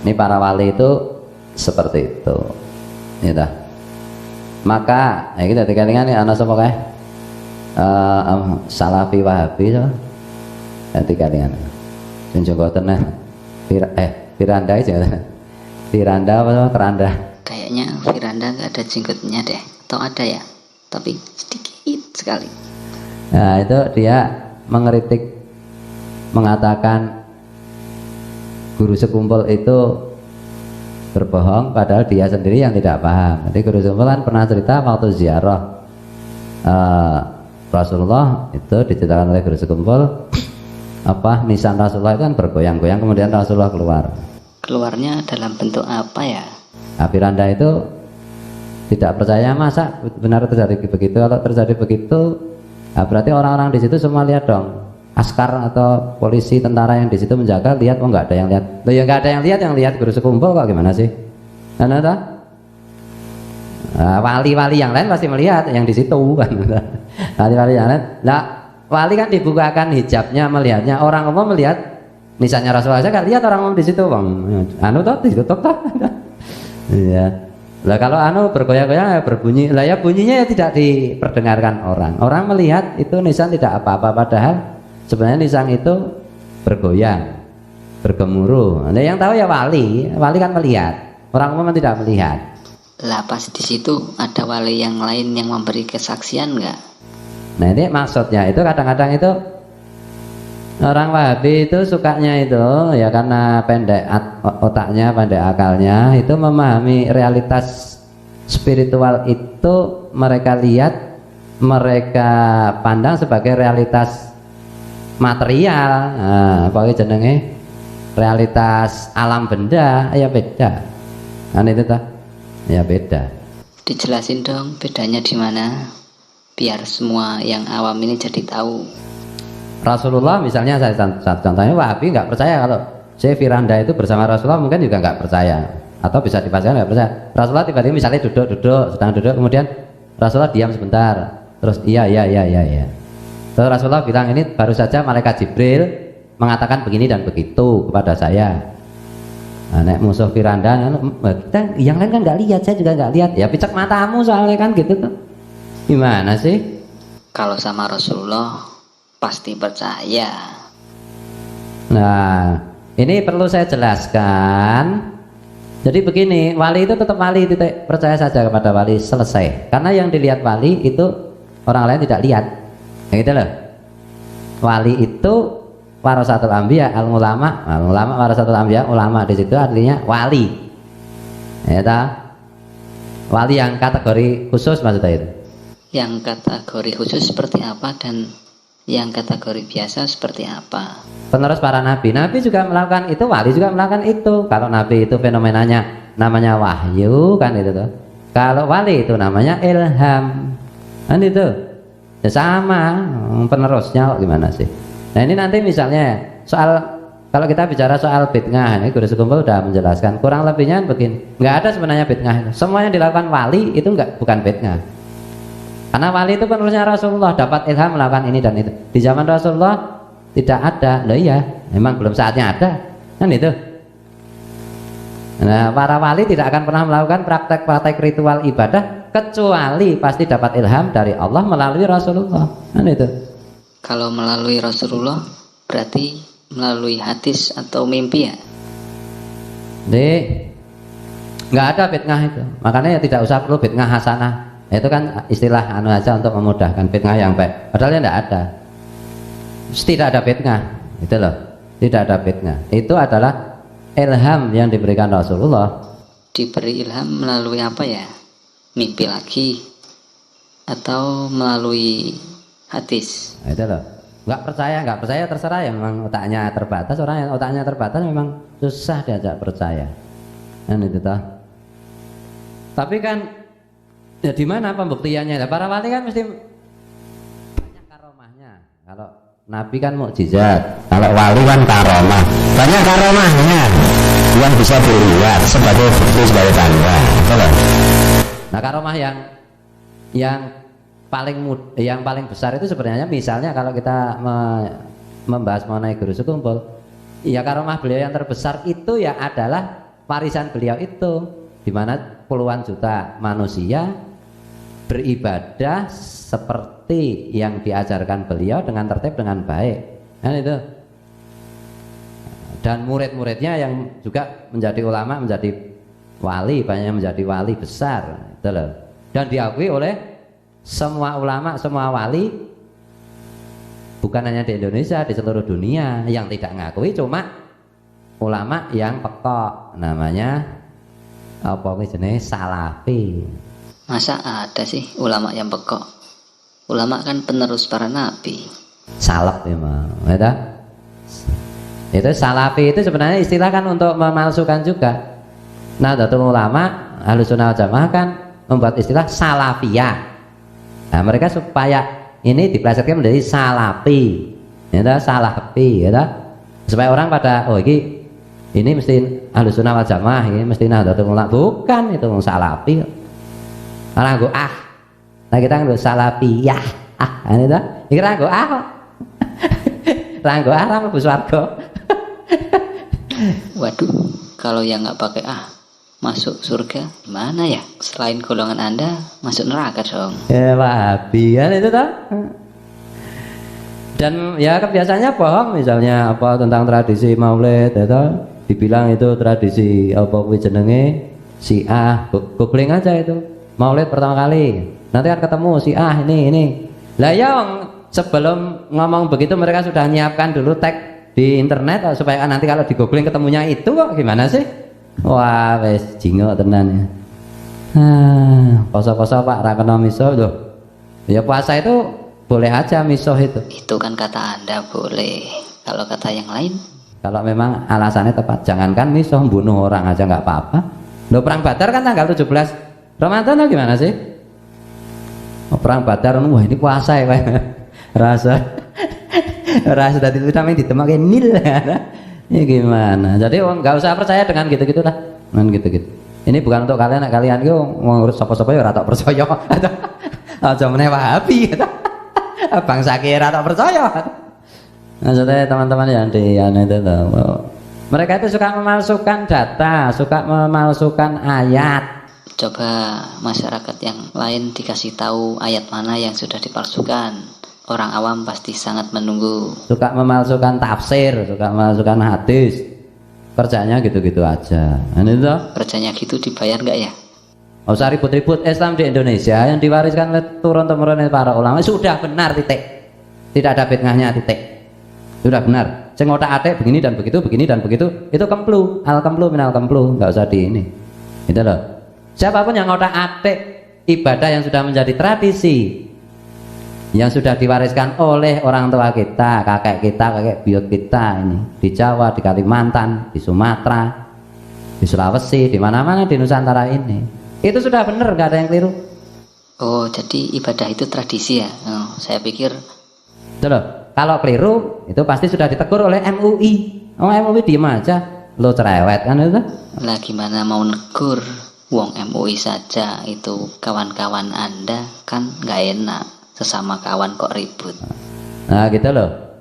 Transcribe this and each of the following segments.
Ini para wali itu seperti itu. Gitu. Maka kita dikatakan ini anak sapa kae? Salafi Wahabi so. Dikatakan. Sing Joko tenah. Firanda aja. Firanda apa keranda? Kayaknya Firanda nggak ada jenggotnya deh. Atau ada ya? Tapi sedikit sekali. Nah itu dia mengkritik, mengatakan guru sekumpul itu berbohong padahal dia sendiri yang tidak paham. Jadi guru sekumpul kan pernah cerita waktu ziarah Rasulullah itu diceritakan oleh guru sekumpul apa nisan Rasulullah itu kan bergoyang-goyang kemudian Rasulullah Keluarnya dalam bentuk apa ya? Firanda itu tidak percaya masa benar terjadi begitu. Kalau terjadi begitu berarti orang-orang di situ semua lihat dong, askar atau polisi tentara yang di situ menjaga lihat, oh nggak ada yang lihat. Loh ya nggak ada yang lihat guru sekumpul kok gimana sih? Wali-wali yang lain pasti melihat yang di situ kan. Wali-wali yang lain, nah wali kan dibukakan hijabnya melihatnya, orang umum melihat misalnya Rasulullah saya nggak lihat orang umum di situ bang, toh ditutup toh. Iya. Lah kalau bergoyang-goyang berbunyi, lah ya bunyinya ya tidak diperdengarkan orang. Orang melihat itu nisan tidak apa-apa padahal sebenarnya nisan itu bergoyang, bergemuruh. Nah, yang tahu ya wali kan melihat. Orang umum tidak melihat. Lah pas di situ ada wali yang lain yang memberi kesaksian nggak? Nah ini maksudnya itu kadang-kadang itu orang Wahabi itu sukanya itu ya karena pendek otaknya, pendek akalnya, itu memahami realitas spiritual itu mereka lihat, mereka pandang sebagai realitas material. Nah, pokoknya jenenge realitas alam benda ya beda. Kan itu toh? Ya beda. Dijelasin dong bedanya di mana biar semua yang awam ini jadi tahu. Rasulullah misalnya saya contohnya Wahabi nggak percaya kalau saya Firanda itu bersama Rasulullah, mungkin juga nggak percaya atau bisa dipastikan nggak percaya. Rasulullah tiba-tiba misalnya sedang duduk kemudian Rasulullah diam sebentar terus iya. Terus Rasulullah bilang ini baru saja malaikat Jibril mengatakan begini dan begitu kepada saya. Nah, nek musuh Firanda kita yang lain kan nggak lihat, saya juga nggak lihat ya, picek matamu soalnya kan gitu tuh. Gimana sih? Kalau sama Rasulullah pasti percaya. Nah, ini perlu saya jelaskan. Jadi begini, wali itu tetap wali, titik, percaya saja kepada wali, selesai. Karena yang dilihat wali itu orang lain tidak lihat. Ya gitu loh. Wali itu warasatul anbiya, ulama warasatul anbiya, ulama di situ artinya wali. Ya ta? Wali yang kategori khusus maksudnya itu. Yang kategori khusus seperti apa dan yang kategori biasa seperti apa? Penerus para nabi juga melakukan itu, wali juga melakukan itu. Kalau nabi itu fenomenanya namanya wahyu kan itu tuh. Kalau wali itu namanya ilham kan itu. Ya sama penerusnya gimana sih? Nah ini nanti misalnya soal kalau kita bicara soal bid'ah, ini guru sekumpul sudah menjelaskan kurang lebihnya begini. Nggak ada sebenarnya bid'ah itu. Semua yang dilakukan wali itu bukan bid'ah. Karena wali itu penerusnya Rasulullah, dapat ilham melakukan ini dan itu. Di zaman Rasulullah tidak ada. Loh iya, memang belum saatnya ada. Kan itu. Nah, para wali tidak akan pernah melakukan praktek-praktek ritual ibadah kecuali pasti dapat ilham dari Allah melalui Rasulullah. Kan itu. Kalau melalui Rasulullah berarti melalui hadis atau mimpi ya? Jadi nggak ada bid'ah itu. Makanya ya tidak usah perlu bid'ah hasanah. Itu kan istilah aja untuk memudahkan, bid'ah yang baik. Padahal tidak ada. Tidak ada bid'ah, itu loh. Tidak ada bid'ah. Itu adalah ilham yang diberikan Rasulullah. Diberi ilham melalui apa ya? Mimpi lagi atau melalui hadis? Itu loh. Nggak percaya terserah ya. Memang otaknya terbatas. Orang yang otaknya terbatas memang susah diajak percaya. Kan itu toh. Tapi kan ya di mana pembuktiannya? Para wali kan mesti banyak karomahnya. Kalau nabi kan mukjizat, kalau wali kan karomah. Banyak karomahnya yang bisa dilihat sebagai bukti, sebagai tanda. Nah karomah yang paling besar itu sebenarnya misalnya kalau kita membahas mengenai guru sekumpul, ya karomah beliau yang terbesar itu ya adalah warisan beliau itu, di mana puluhan juta manusia beribadah seperti yang diajarkan beliau dengan tertib, dengan baik, kan itu. Dan murid-muridnya yang juga menjadi ulama, menjadi wali, banyak menjadi wali besar, itu loh. Dan diakui oleh semua ulama, semua wali, bukan hanya di Indonesia, di seluruh dunia. Yang tidak ngakui cuma ulama yang pekok, namanya apa jenis salafi. Masa ada sih ulama yang pekok? Ulama kan penerus para nabi. Salaf memang, ya. Itu salafi itu sebenarnya istilah kan untuk memalsukan juga. Nahdlatul Ulama Ahlussunnah wal Jamaah kan membuat istilah salafiyah. Nah, mereka supaya ini dipelesetkan menjadi salafi, ya, salafi, ya, supaya orang pada ini mesti Ahlussunnah wal Jamaah, ini mesti Nahdlatul Ulama. Bukan, itu salafi. Orang nggo nah kita nggo salafiyah. Ini dah. Iki ra nggo ra nggo ra mlebu swarga. Waduh, kalau yang nggak pakai masuk surga gimana ya? Selain golongan Anda masuk neraka dong. Ya Wahabi kan itu toh. Dan ya kebiasaannya bohong, misalnya apa tentang tradisi Maulid itu dibilang itu tradisi apa kuwi jenenge Syiah. Googling aja itu. Maulid pertama kali. Nanti kan ketemu Syiah ini. Lah ya sebelum ngomong begitu mereka sudah nyiapkan dulu tag di internet supaya nanti kalau di googling ketemunya itu kok gimana sih? Wah, wes jingok tenan ya. Poso-poso Pak ra kena miso loh. Ya puasa itu boleh aja miso itu. Itu kan kata Anda boleh. Kalau kata yang lain? Kalau memang alasannya tepat, jangankan miso, bunuh orang aja nggak apa-apa. Loh, perang Badar kan tanggal 17 Ramadan gimana sih? Perang Badar, wah ini puasa ya Pak. Rasa dari itu namanya ditemakin nil. Ya gimana? Jadi nggak usah percaya dengan gitu-gitu lah, dengan gitu-gitu. Ini bukan untuk kalian itu ngurus sapa-sapa ya ora tok percaya. Aja meneh Wahabi. Bangsa kira tok percaya. Maksudnya teman-teman yang di itu mereka itu suka memalsukan data, suka memalsukan ayat. Coba masyarakat yang lain dikasih tahu ayat mana yang sudah dipalsukan. Orang awam pasti sangat menunggu. Suka memalsukan tafsir, suka memalsukan hadis. Kerjanya gitu-gitu aja. Ini tuh. Kerjanya gitu dibayar nggak ya? Oh, usah ribut-ribut. Islam di Indonesia yang diwariskan oleh turun-temurun para ulama sudah benar, titik. Tidak ada fitnahnya, titik. Sudah benar. Sing otak-atik begini dan begitu, begini dan begitu. Itu kemplu, al-kemplu minal kemplu. Nggak usah di ini. Gitu loh. Siapapun yang otak-atik ibadah yang sudah menjadi tradisi, yang sudah diwariskan oleh orang tua kita, kakek buyut kita ini di Jawa, di Kalimantan, di Sumatera, di Sulawesi, di mana-mana di Nusantara ini, itu sudah benar, nggak ada yang keliru. Oh, jadi ibadah itu tradisi ya? Oh, saya pikir. Tuh loh, kalau keliru itu pasti sudah ditegur oleh MUI. Oh, MUI diem aja, lo cerewet kan itu? Lah gimana mau negur? Wong MUI saja itu kawan-kawan Anda kan nggak enak. Sesama kawan kok ribut. Nah gitu loh.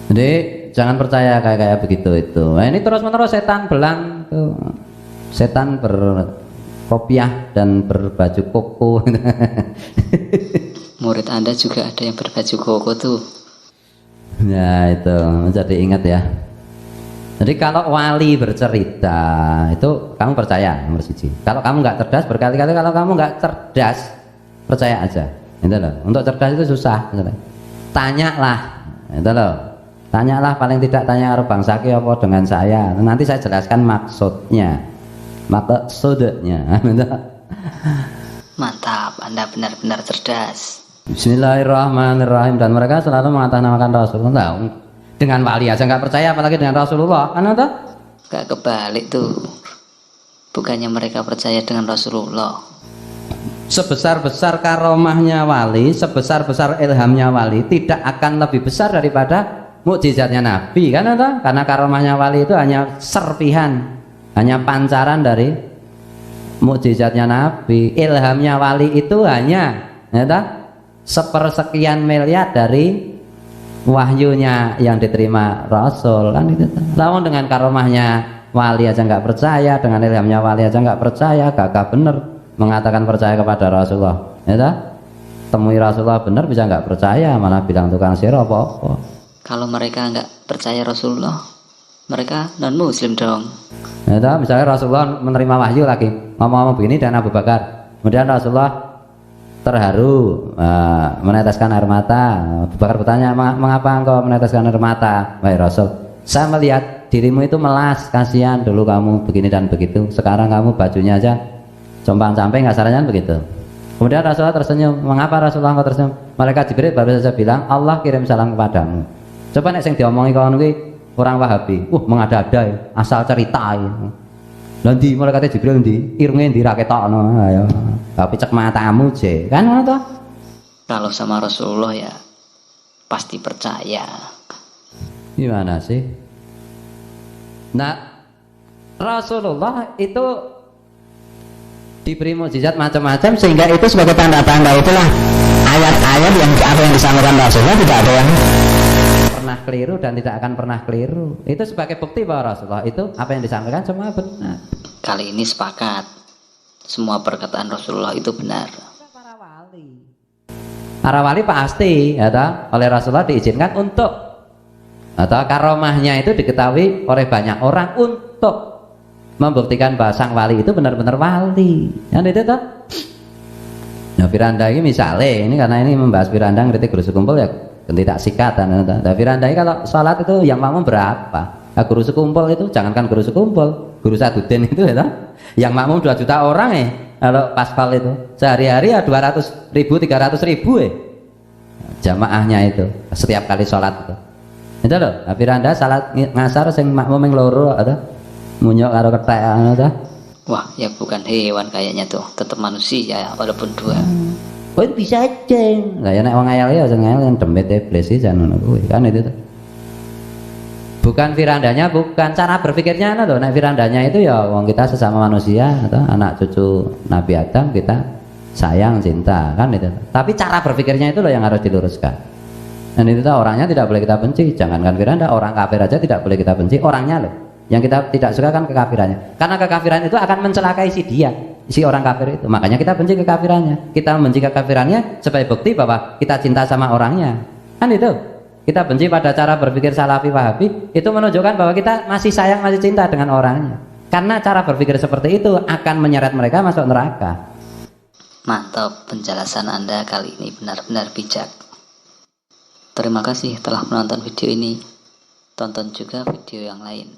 Jadi jangan percaya kayak begitu itu. Nah, ini terus-menerus setan belang tuh. Setan berkopiah dan berbaju koko. Murid Anda juga ada yang berbaju koko tuh. Ya itu, jadi ingat ya. Jadi kalau wali bercerita itu kamu percaya, nomor siji. Kalau kamu nggak cerdas, berkali-kali kalau kamu nggak cerdas, percaya aja, itu loh. Untuk cerdas itu susah, gitu. Tanyalah, itu loh. Tanyalah, paling tidak tanya Arab bangsa apa dengan saya. Nanti saya jelaskan maksudnya. Mantap, Anda benar-benar cerdas. Bismillahirrahmanirrahim. Dan mereka selalu mengatasnamakan Rasulullah. Dengan wali aja nggak percaya, apalagi dengan Rasulullah, kan itu? Gak kebalik tuh. Bukannya mereka percaya dengan Rasulullah. Sebesar-besar karomahnya wali, sebesar-besar ilhamnya wali, tidak akan lebih besar daripada mukjizatnya Nabi, kan itu? Karena karomahnya wali itu hanya serpihan, hanya pancaran dari mukjizatnya Nabi. Ilhamnya wali itu hanya, ya, sepersekian miliar dari wahyunya yang diterima Rasul, kan itu. Lawan dengan karomahnya wali aja nggak percaya, dengan ilhamnya wali aja nggak percaya, gagah bener mengatakan percaya kepada Rasulullah, ya tak? Temui Rasulullah bener bisa nggak percaya, malah bilang tukang sihir apa-apa. Kalau mereka nggak percaya Rasulullah, mereka non muslim dong. Ya tak? Misalnya Rasulullah menerima wahyu lagi ngomong-ngomong begini dan Abu Bakar, kemudian Rasulullah terharu meneteskan air mata. Abu Bakar bertanya, mengapa engkau meneteskan air mata, wahai Rasul? Saya melihat dirimu itu melas, kasihan dulu kamu begini dan begitu, sekarang kamu bajunya aja compang-camping, kasarnya begitu. Kemudian Rasulullah tersenyum. Mengapa Rasulullah engkau tersenyum? Malaikat Jibril baru saja bilang Allah kirim salam kepadamu. Coba nek sing diomongi kawan kuwi orang Wahabi, mengada-ada asal cerita ya. Nanti malaikat Jibril ndi irunge ndi ra ketokno ayo. Tapi cek matamu je. Kan ngono to? Kalau sama Rasulullah ya pasti percaya. Gimana sih? Nah, Rasulullah itu diberi mukjizat macam-macam sehingga itu sebagai tanda-tanda itulah ayat-ayat yang apa yang disampaikan Rasulullah tidak ada yang pernah keliru dan tidak akan pernah keliru. Itu sebagai bukti bahwa Rasulullah itu apa yang disampaikan semua benar. Kali ini sepakat semua perkataan Rasulullah itu benar. Para wali pasti ya, oleh Rasulullah diizinkan untuk atau karomahnya itu diketahui oleh banyak orang untuk membuktikan bahwa sang wali itu benar-benar wali. Yang itu toh. Nah, Firanda ini misalnya ini karena ini membahas Firanda ngerti guru sekumpul ya tidak sikatan. Nah, Firanda ini kalau sholat itu yang makmum berapa? Nah, guru sekumpul itu jangankan guru sekumpul, guru sadudin itu ya toh. Yang makmum 2 juta orang kalau paspal itu sehari-hari ya 200.000 300.000 jamaahnya itu setiap kali sholat itu loh. Nah, Firanda salat ngasar sing makmum yang loro atau munyok karo ketek ta. Wah, ya bukan hewan kayaknya tuh, tetap manusia walaupun 2. Oh, itu bisa aja. Lah ya nek wong ngayal ya sing ngayal yang demit iblis iki jan ngono kuwi kan itu tuh. Bukan firandanya, bukan cara berpikirnya loh. Nek firandanya itu ya wong kita sesama manusia atau anak cucu Nabi Adam kita sayang cinta kan itu. Tapi cara berpikirnya itu loh yang harus diluruskan. Dan itu tuh orangnya tidak boleh kita benci. Jangankan firanda, orang kafir aja tidak boleh kita benci, orangnya loh. Yang kita tidak suka kan kekafirannya, karena kekafiran itu akan mencelakai si orang kafir itu. Makanya kita benci kekafirannya, kita benci kekafirannya sebagai bukti bahwa kita cinta sama orangnya kan itu. Kita benci pada cara berpikir Salafi Wahabi itu menunjukkan bahwa kita masih sayang, masih cinta dengan orangnya, karena cara berpikir seperti itu akan menyeret mereka masuk neraka. Mantap, penjelasan Anda kali ini benar-benar bijak. Terima kasih telah menonton video ini. Tonton juga video yang lain.